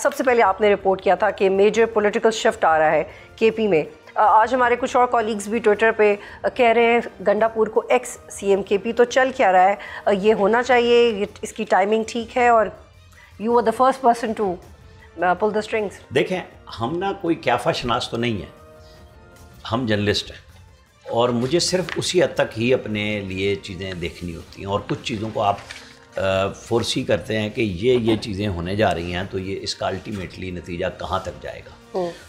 सबसे पहले आपने रिपोर्ट किया था कि मेजर पॉलिटिकल शिफ्ट आ रहा है केपी में। आज हमारे कुछ और कॉलीग्स भी ट्विटर पे कह रहे हैं गंडापुर को एक्स सीएम केपी, तो चल क्या रहा है, ये होना चाहिए, इसकी टाइमिंग ठीक है, और you are the first person to pull the strings. देखें, हम ना कोई क्याफा शनास तो नहीं है, हम जर्नलिस्ट हैं और मुझे सिर्फ उसी हद तक ही अपने लिए चीज़ें देखनी होती हैं, और कुछ चीज़ों को आप फोर्सी करते हैं कि ये चीज़ें होने जा रही हैं तो ये इसका अल्टीमेटली नतीजा कहाँ तक जाएगा।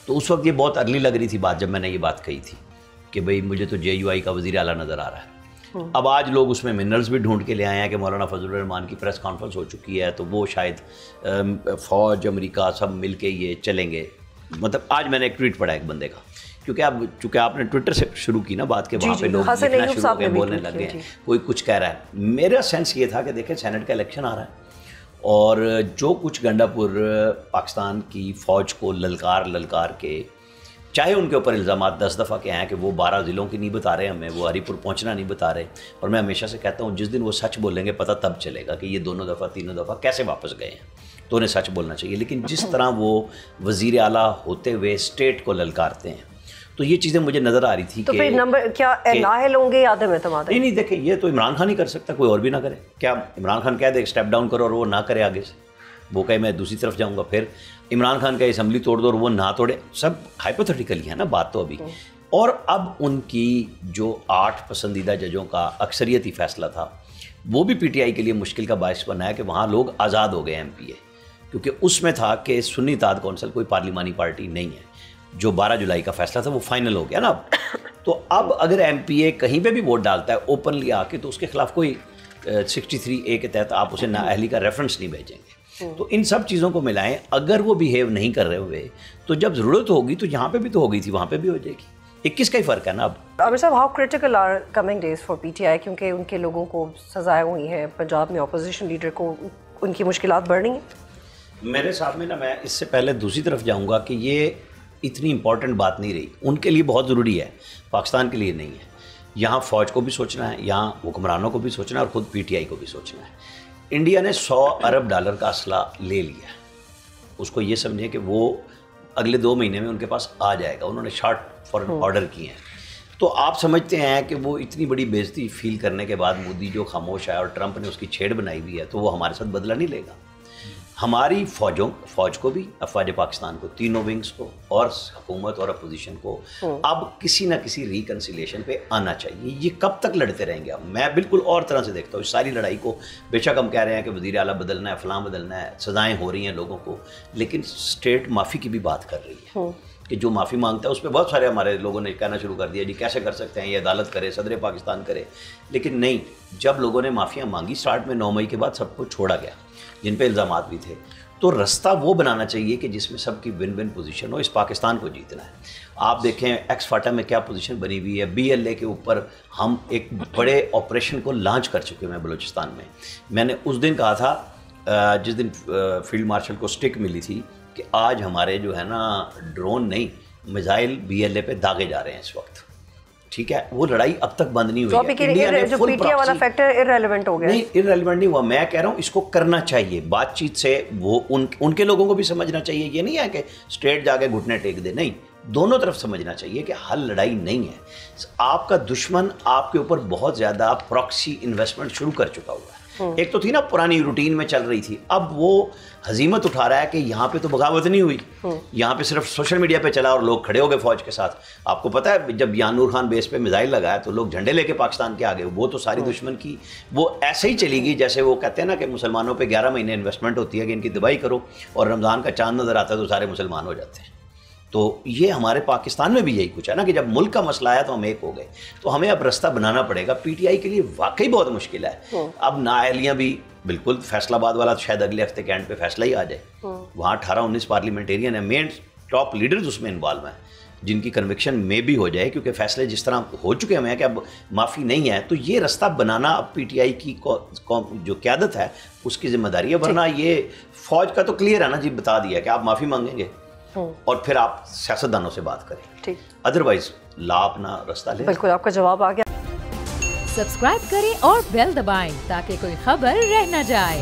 तो उस वक्त ये बहुत अर्ली लग रही थी बात जब मैंने ये बात कही थी कि भाई मुझे तो JUI का वज़ीर आला नज़र आ रहा है। अब आज लोग उसमें मिनरल्स भी ढूंढ के ले आए हैं कि मौलाना फजलुर रहमान की प्रेस कॉन्फ्रेंस हो चुकी है, तो वो शायद फ़ौज अमेरिका सब मिल के ये चलेंगे। मतलब आज मैंने एक ट्वीट पढ़ा एक बंदे का, क्योंकि अब चूँकि आपने ट्विटर से शुरू की ना बात के, वहाँ पे लोग लिखना शुरू हो गए, बोलने लग गए, कोई कुछ कह रहा है। मेरा सेंस ये था कि देखें सेनेट का इलेक्शन आ रहा है और जो कुछ गंडापुर पाकिस्तान की फ़ौज को ललकार के, चाहे उनके ऊपर इल्ज़ाम 10 दफ़ा के हैं कि वो 12 ज़िलों की नहीं बता रहे हमें, वो हरीपुर पहुंचना नहीं बता रहे, और मैं हमेशा से कहता हूँ जिस दिन वो सच बोलेंगे पता तब चलेगा कि ये 2 दफ़ा 3 दफ़ा कैसे वापस गए हैं, तो उन्हें सच बोलना चाहिए। लेकिन जिस तरह वो वज़ीर आला होते हुए स्टेट को ललकारते हैं, तो ये चीज़ें मुझे नज़र आ रही थी। तो फिर नंबर क्या नाअहल होंगे या आदम एतमाद? नहीं, देखिए ये तो इमरान खान ही कर सकता, कोई और भी ना करे। क्या इमरान खान कह दे स्टेप डाउन करो और वो ना करे आगे से, वो कहे मैं दूसरी तरफ जाऊंगा, फिर इमरान खान का असम्बली तोड़ दो और वो ना तोड़े, सब हाइपोथेटिकली है ना बात तो अभी। और अब उनकी जो 8 पसंदीदा जजों का अक्सरियती फैसला था वो भी PTI के लिए मुश्किल का बायस बना है कि वहाँ लोग आज़ाद हो गए MPA, क्योंकि उसमें था कि सुन्नी इत्तेहाद कौंसिल कोई पार्लिमानी पार्टी नहीं है। जो 12 जुलाई का फैसला था वो फाइनल हो गया ना अब। तो अब अगर MPA कहीं पे भी वोट डालता है ओपनली आके, तो उसके खिलाफ कोई 63A के तहत आप उसे नाअहली का रेफरेंस नहीं भेजेंगे। तो इन सब चीज़ों को मिलाएं, अगर वो बिहेव नहीं कर रहे हुए तो जब ज़रूरत होगी तो यहाँ पे भी तो हो गई थी, वहाँ पे भी हो जाएगी। 21 का ही फ़र्क है ना अब। आमिर साहब, how critical are coming days for PTI, क्योंकि उनके लोगों को सजाएं हुई हैं, पंजाब में अपोजिशन लीडर को उनकी मुश्किलात बढ़ रही हैं। मेरे साथ में ना, मैं इससे पहले दूसरी तरफ जाऊँगा कि ये इतनी इंपॉर्टेंट बात नहीं रही, उनके लिए बहुत ज़रूरी है, पाकिस्तान के लिए नहीं है। यहाँ फ़ौज को भी सोचना है, यहाँ हुक्मरानों को भी सोचना है और ख़ुद PTI को भी सोचना है। इंडिया ने $100 अरब का असला ले लिया, उसको ये समझें कि वो अगले 2 महीने में उनके पास आ जाएगा। उन्होंने शॉर्ट फॉर ऑर्डर किए हैं। तो आप समझते हैं कि वो इतनी बड़ी बेइज्जती फील करने के बाद मोदी जो खामोश है और ट्रंप ने उसकी छेड़ बनाई हुई है, तो वो हमारे साथ बदला नहीं लेगा। हमारी फ़ौज को भी, अफ़वाज पाकिस्तान को, तीनों विंग्स को और हुकूमत और अपोजिशन को अब किसी ना किसी रिकन्सिलिएशन पे आना चाहिए। ये कब तक लड़ते रहेंगे? अब मैं बिल्कुल और तरह से देखता हूँ इस सारी लड़ाई को। बेशक हम कह रहे हैं कि वज़ीर आला बदलना है, फ़लाँ बदलना है, सज़ाएँ हो रही हैं लोगों को, लेकिन स्टेट माफ़ी की भी बात कर रही है कि जो माफ़ी मांगता है उस पर बहुत सारे हमारे लोगों ने कहना शुरू कर दिया जी कैसे कर सकते हैं, ये अदालत करे, सदर पाकिस्तान करे। लेकिन नहीं, जब लोगों ने माफ़ियाँ मांगी स्टार्ट में 9 मई के बाद सबको छोड़ा गया जिन पे इल्ज़ामात भी थे। तो रास्ता वो बनाना चाहिए कि जिसमें सबकी विन विन पोजीशन हो। इस पाकिस्तान को जीतना है। आप देखें एक्स फाटा में क्या पोजीशन बनी हुई है। BLA के ऊपर हम एक बड़े ऑपरेशन को लॉन्च कर चुके हैं बलूचिस्तान में। मैंने उस दिन कहा था जिस दिन फील्ड मार्शल को स्टिक मिली थी कि आज हमारे जो है ना ड्रोन नहीं, मिसाइल BLA पे दागे जा रहे हैं इस वक्त। ठीक है, वो लड़ाई अब तक बंद नहीं हुई है। इंडिया ने जो PTI वाला फैक्टर इररेलेवेंट हो गया। नहीं, इररेलेवेंट नहीं हुआ। मैं कह रहा हूँ इसको करना चाहिए बातचीत से। वो उनके लोगों को भी समझना चाहिए। ये नहीं है कि स्ट्रेट जाके घुटने टेक दे, नहीं, दोनों तरफ समझना चाहिए कि हल लड़ाई नहीं है। आपका दुश्मन आपके ऊपर बहुत ज़्यादा प्रॉक्सी इन्वेस्टमेंट शुरू कर चुका हुआ है। एक तो थी ना पुरानी रूटीन में चल रही थी, अब वो हजीमत उठा रहा है कि यहाँ पे तो बगावत नहीं हुई, यहाँ पे सिर्फ सोशल मीडिया पे चला और लोग खड़े हो गए फौज के साथ। आपको पता है जब यानूर खान बेस पे मिसाइल लगाया तो लोग झंडे लेके पाकिस्तान के आगे, वो तो सारी दुश्मन की वो ऐसे ही चली गई जैसे वो कहते हैं ना कि मुसलमानों पे 11 महीने इन्वेस्टमेंट होती है कि इनकी दवाई करो और रमज़ान का चांद नज़र आता है तो सारे मुसलमान हो जाते हैं। तो ये हमारे पाकिस्तान में भी यही कुछ है ना कि जब मुल्क का मसला आया तो हम एक हो गए। तो हमें अब रास्ता बनाना पड़ेगा। PTI के लिए वाकई बहुत मुश्किल है। अब नाअहलियाँ भी बिल्कुल, फैसलाबाद वाला शायद अगले हफ्ते के एंड पे फैसला ही आ जाए। वहाँ 18-19 पार्लियामेंटेरियन है, मेन टॉप लीडर्स उसमें इन्वॉल्व हैं जिनकी कन्विक्शन में भी हो जाए, क्योंकि फैसले जिस तरह हो चुके हैं कि अब माफ़ी नहीं है। तो ये रास्ता बनाना अब PTI की जो क़यादत है उसकी जिम्मेदारी है। वरना ये फ़ौज का तो क्लियर है ना जी, बता दिया कि आप माफ़ी मांगेंगे और फिर आप सियासतदानों से बात करें, ठीक, अदरवाइज ला अपना रास्ता ले। बिल्कुल, आपका जवाब आ गया। सब्सक्राइब करें और बेल दबाएं ताकि कोई खबर रह न जाए।